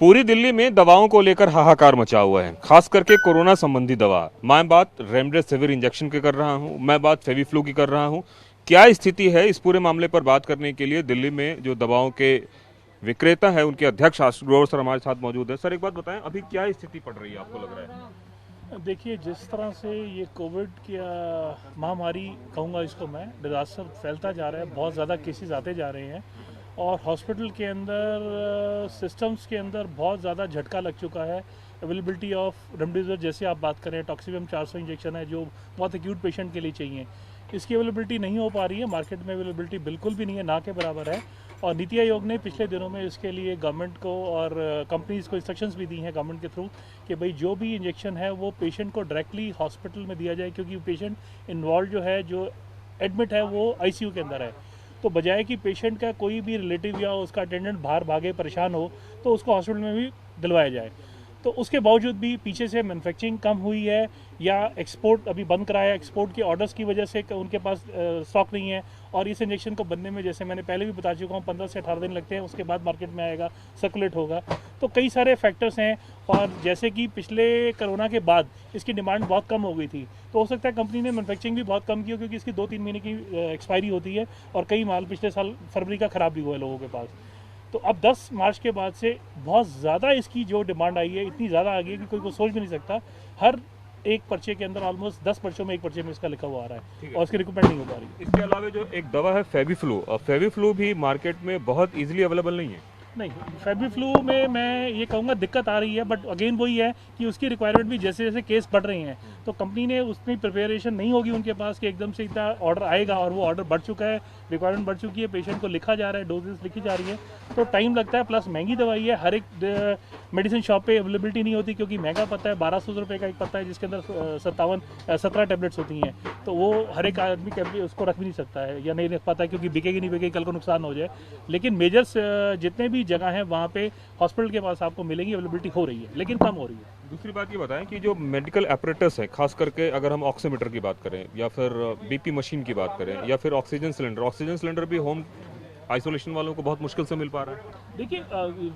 पूरी दिल्ली में दवाओं को लेकर हाहाकार मचा हुआ है, खास करके कोरोना संबंधी दवा। मैं बात रेमडेसिविर इंजेक्शन की कर रहा हूं, मैं बात फेविफ्लू की कर रहा हूं। क्या स्थिति है, इस पूरे मामले पर बात करने के लिए दिल्ली में जो दवाओं के विक्रेता है उनके अध्यक्ष आशुतोष ग्रोवर सर हमारे साथ मौजूद है। सर, एक बात बताएं, अभी क्या स्थिति पड़ रही है, आपको लग रहा है? देखिए, जिस तरह से ये कोविड की महामारी कहूँगा इसको मैं, डिजास्टर फैलता जा रहा है, बहुत ज़्यादा केसेस आते जा रहे हैं और हॉस्पिटल के अंदर सिस्टम्स के अंदर बहुत ज़्यादा झटका लग चुका है। अवेलेबिलिटी ऑफ रेमडेसिविर, जैसे आप बात करें, टॉक्सिविम 400 इंजेक्शन है जो बहुत एक्यूट पेशेंट के लिए चाहिए, इसकी अवेलेबिलिटी नहीं हो पा रही है। मार्केट में अवेलेबिलिटी बिल्कुल भी नहीं है, ना के बराबर है। और नीति आयोग ने पिछले दिनों में इसके लिए गवर्नमेंट को और कंपनीज़ को इंस्ट्रक्शंस भी दी हैं गवर्नमेंट के थ्रू कि भाई जो भी इंजेक्शन है वो पेशेंट को डायरेक्टली हॉस्पिटल में दिया जाए, क्योंकि पेशेंट इन्वॉल्व जो है, जो एडमिट है, वो आईसीयू के अंदर है। तो बजाय कि पेशेंट का कोई भी रिलेटिव या उसका अटेंडेंट बाहर भागे परेशान हो तो उसको हॉस्पिटल में भी दिलवाया जाए। तो उसके बावजूद भी पीछे से मैन्युफैक्चरिंग कम हुई है या एक्सपोर्ट अभी बंद कराया, एक्सपोर्ट के ऑर्डर्स की वजह से उनके पास स्टॉक नहीं है। और इस इंजेक्शन को बनने में, जैसे मैंने पहले भी बता चुका हूँ, 15 से 18 दिन लगते हैं, उसके बाद मार्केट में आएगा, सर्कुलेट होगा। तो कई सारे फैक्टर्स हैं। और जैसे कि पिछले कोरोना के बाद इसकी डिमांड बहुत कम हो गई थी, तो हो सकता है कंपनी ने मैन्युफैक्चरिंग भी बहुत कम की हो, क्योंकि इसकी 2-3 महीने की एक्सपायरी होती है और कई माल पिछले साल फरवरी का ख़राब भी हुआ है लोगों के पास। तो अब 10 मार्च के बाद से बहुत ज़्यादा इसकी जो डिमांड आई है, इतनी ज़्यादा आ गई है कि कोई को सोच भी नहीं सकता। हर एक पर्चे के अंदर ऑलमोस्ट 10 पर्चों में एक पर्चे में इसका लिखा हुआ आ रहा है और उसकी रिक्वायरमेंट नहीं हो पा रही। इसके अलावा जो एक दवा है फेविफ्लू, और फेविफ्लू भी मार्केट में बहुत इजीली अवेलेबल नहीं है। नहीं, फेविफ्लू में मैं ये कहूँगा दिक्कत आ रही है, बट अगेन वही है कि उसकी रिक्वायरमेंट भी जैसे जैसे केस बढ़ रहे हैं तो कंपनी ने उतनी प्रिपरेशन नहीं होगी उनके पास कि एकदम से इतना ऑर्डर आएगा। और वो ऑर्डर बढ़ चुका है, रिक्वायरमेंट बढ़ चुकी है, पेशेंट को लिखा जा रहा है, डोजेस लिखी जा रही है, तो टाइम लगता है। प्लस महंगी दवाई है, हर एक मेडिसिन शॉप पे अवेलेबिलिटी नहीं होती, क्योंकि महंगा पता है, 1200 रुपये का एक पता है जिसके अंदर 17 टैबलेट्स होती हैं। तो वो हर एक आदमी उसको रख भी नहीं सकता है या नहीं रख पाता है, क्योंकि बिकेगी नहीं बिकेगी, कल को नुकसान हो जाए। लेकिन मेजर्स जितने भी जगह हैं वहाँ पे हॉस्पिटल के पास आपको मिलेंगी, अवेलेबिलिटी हो रही है, लेकिन कम हो रही है। दूसरी बात ये बताएं कि जो मेडिकल एपरेटस है, खास करके अगर हम ऑक्सीमीटर की बात करें या फिर बीपी मशीन की बात करें या फिर ऑक्सीजन सिलेंडर भी होम आइसोलेशन वालों को बहुत मुश्किल से मिल पा रहा है। देखिए,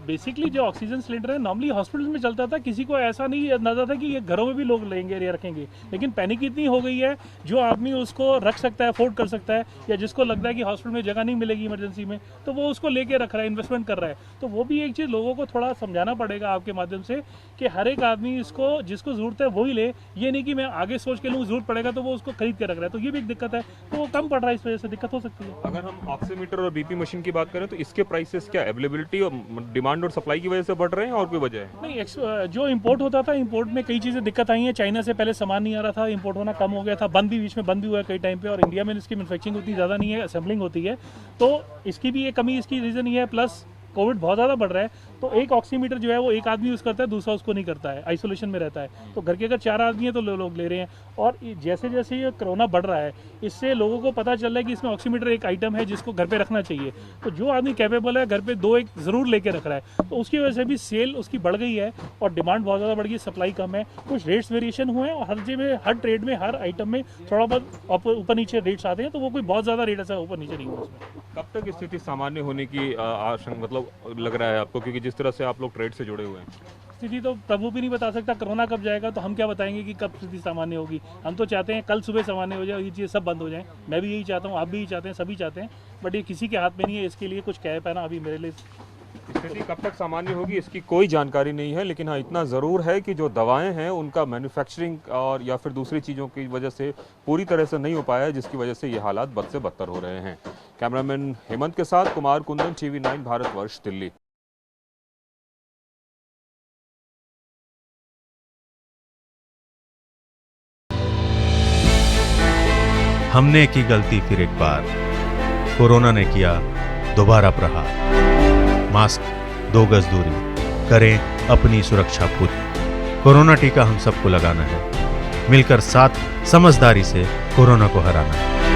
बेसिकली जो ऑक्सीजन सिलेंडर है नॉर्मली हॉस्पिटल में चलता था, किसी को ऐसा नहीं अंदाजा था कि ये घरों में भी लोग लेंगे या रखेंगे। लेकिन पैनिक इतनी हो गई है, जो आदमी उसको रख सकता है, अफोर्ड कर सकता है, या जिसको लगता है कि हॉस्पिटल में जगह नहीं मिलेगी इमरजेंसी में, तो वो उसको लेके रख रहा है, इन्वेस्टमेंट कर रहा है। तो वो भी एक चीज़ लोगों को थोड़ा समझाना पड़ेगा आपके माध्यम से कि हर एक आदमी इसको, जिसको ज़रूरत है वही ले। ये नहीं कि मैं आगे सोच के लूँ, ज़रूरत पड़ेगा तो वो उसको खरीद के रख रहा है, तो ये भी एक दिक्कत है। तो वो कम पड़ रहा है, इस वजह से दिक्कत हो सकती है। अगर हम ऑक्सीमीटर और बीपी मशीन की बात करें तो इसके प्राइसेस क्या अवेलेबिलिटी और डिमांड और सप्लाई की वजह से बढ़ रहे हैं और कोई वजह है? नहीं, जो इंपोर्ट होता था, इंपोर्ट में कई चीज़ें दिक्कत आई हैं। चाइना से पहले सामान नहीं आ रहा था, इंपोर्ट होना कम हो गया था, बंद भी बीच में बंद भी हुआ है कई टाइम पे। और इंडिया में इसकी मैन्युफैक्चरिंग उतनी ज़्यादा नहीं है, असेंबलिंग होती है, तो इसकी भी एक कमी इसकी रीज़न ही है। प्लस कोविड बहुत ज़्यादा बढ़ रहा है, तो एक ऑक्सीमीटर जो है वो एक आदमी यूज़ करता है, दूसरा उसको नहीं करता है, आइसोलेशन में रहता है। तो घर के अगर 4 आदमी हैं तो लोग ले रहे हैं। और जैसे जैसे ये कोरोना बढ़ रहा है, इससे लोगों को पता चल रहा है कि इसमें ऑक्सीमीटर एक आइटम है जिसको घर पे रखना चाहिए। तो जो आदमी कैपेबल है, घर पे 2 एक ज़रूर लेके रख रहा है, तो उसकी वजह से भी सेल उसकी बढ़ गई है और डिमांड बहुत ज़्यादा बढ़ गई, सप्लाई कम है। कुछ रेट्स वेरिएशन हुए हैं और हर जगह, हर ट्रेड में, हर आइटम में थोड़ा बहुत ऊपर नीचे रेट्स आते हैं, तो वो कोई बहुत ज़्यादा रेट ऐसा ऊपर नीचे नहीं हुआ उसमें। कब तक स्थिति सामान्य होने की आशंका, मतलब लग रहा है आपको, क्योंकि जिस तरह से आप लोग ट्रेड से जुड़े हुए हैं? स्थिति तो प्रभु भी नहीं बता सकता, कोरोना कब जाएगा तो हम क्या बताएंगे कि कब स्थिति सामान्य होगी। हम तो चाहते हैं कल सुबह सामान्य हो जाए, ये चीज़ सब बंद हो जाए। मैं भी यही चाहता हूँ, आप भी यही चाहते हैं, सभी चाहते हैं, बट ये किसी के हाथ में नहीं है। इसके लिए कुछ कह पाना अभी मेरे लिए, स्थिति कब तक सामान्य होगी इसकी कोई जानकारी नहीं है। लेकिन हाँ, इतना ज़रूर है कि जो दवाएं हैं उनका मैन्युफैक्चरिंग और या फिर दूसरी चीज़ों की वजह से पूरी तरह से नहीं हो पाया है, जिसकी वजह से ये हालात बद से बदतर हो रहे हैं। कैमरामैन हेमंत के साथ कुमार कुंदन, TV9 भारतवर्ष, दिल्ली। हमने की गलती फिर एक बार, कोरोना ने किया दोबारा प्रहार। मास्क, 2 गज दूरी, करें अपनी सुरक्षा खुद। कोरोना टीका हम सबको लगाना है, मिलकर साथ समझदारी से कोरोना को हराना है।